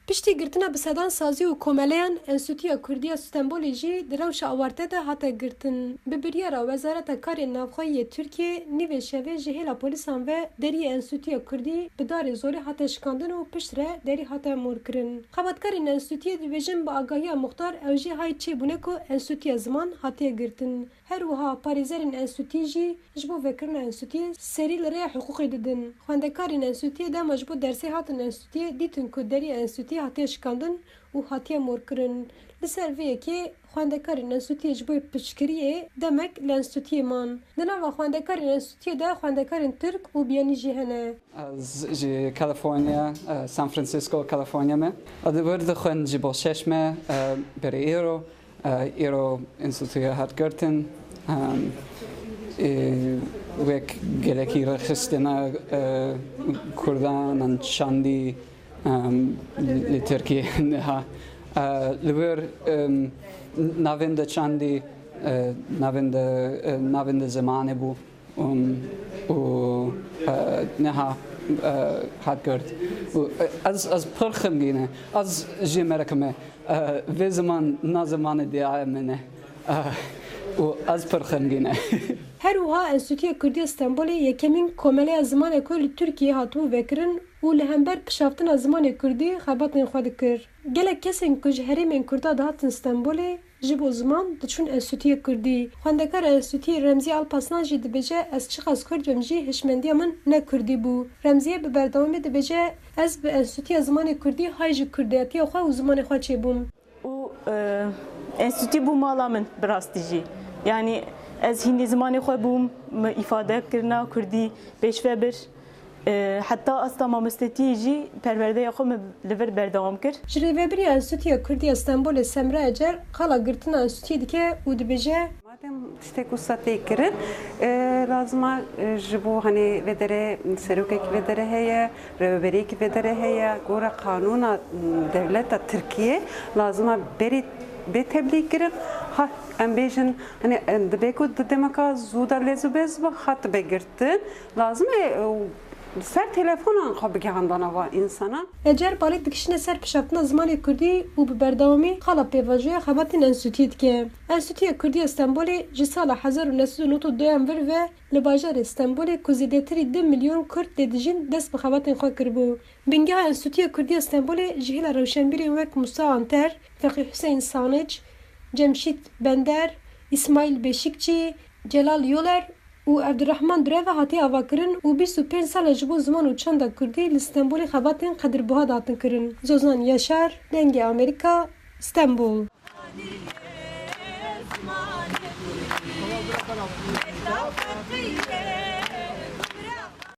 Piştî girtina bi sedan sazî û komeleyan Enstitûya Kurdiya Stenbolê jî di rewşa awarte de hate girtin. Bi biryara Wezareta Karên Navxweyî Tirkiye nîvê şevê ji hêla polîsan ve deriyê Enstitûya Kurdî bi darê zorê hate şikandin û pişt re derî hate morkirin. Xebatkarên Enstitûyê dibêjin bi agahiya muxtar ew jî hay çêbûne ku Enstitûya Ziman hatiye girtin. Her wiha parêzerên Enstitûyê jî ji bo vekirina Enstitûyê serî li rêya hiqûqê didin. Xwendekarên Enstitûyê dema ji bo dersê hatin Enstitûyê dîtin ku deriyê Enstitûyê hatiye şikandin û hatiye morkirin. Li ser vê yekê xwendekarên Enstitûyê ji bo piştgiriyê demek li Enstitûyê man. Di nava xwendekarên Enstitûyê de xwendekarên Tirk û biyanî jî hene. Ez ji California, San Francisco, California me. Adibir dixwin ji bo şeş me berê îro. Îro Enstitûya hat girtin. Wek gelekî rexistina Kurdan an şandî li Tirkiye niha. Li wir navên de çandî navên de zimanê bû û niha hat girt. Ez pir xemgîn e. Ez jê Amerîka me vê ziman na zimanê diyayê min e. û ez pir xemgîn e. Her wiha Enstitûya Kurdiya Stenbolê yekemîn komeleya zimanê ku li Tirkiyeyê hatibû vekirin û li hember pişaftina zimanê Kurdî xebatên xwe dikir. Gelek kesên ku ji herêmên Kurda dihatin Stenbolê ji bo ziman diçûn Enstitûya Kurdî. Xwendekara Enstitûyê Remziye Alparslan jî dibêje ez çiqas Kurd bim jî hişmendiya min ne Kurdî bû. Remziye bi berdewamî dibêje ez bi Enstitûya Zimanê Kurdî hay ji kurdiyetiya xwe û zimanê xwe çêbûm. û Enstitû bû mala min bi rastî jî. Yani ez hînî zimanê xwe bûm îfade kirina Kurdî pêşve bir. Heta asta mamostetiyê jî perwerdeya xwe min li vir berdewam kir. Ji rêveberiya Enstitûya Kurdiya Stenbolê Semra Ecer qala girtina Enstitûyê dike û dibêje Madem tiştek wisa tê kirin, lazima ji bo hani vedere serokekî vedere heye, rêveberiyekî vedere heye, gora kanûna devleta Tirkiye lazima berî bê tebliğ kirin. Ha em bêjin hani dibe ku di demeka zû da lêz û bez ve hat dibe girtin. Lazım e ser telefonan xwe bigihandana va insana. Ecer balê dikişine ser pişaftina zimanê Kurdî û bi berdewamî qala pêvajoya xebatên Enstitûyê dike. Enstitûya Kurdiya Stenbolê ji sala 1992 vir ve li bajarê Stenbolê ku zêdetirî 2 milyon Kurd lê dijîn dest bi xebatên xwe kiribû. Bingeha Enstitûya Kurdiya Stenbolê ji hêla rewşenbîrên wek Musa Anter, Feqî Hüseyin Sanic, Cemşîd Bender, İsmail Beşikçî, Celal Yoler û Abdurrahman Dureva hatiye avakirin û 25 sala ji bo ziman û çanda Kurdî li Stenbolê xebatên qedirbuha datin kirin. Zozan Yaşar, Dengê Amerîka, Stenbol. Esmane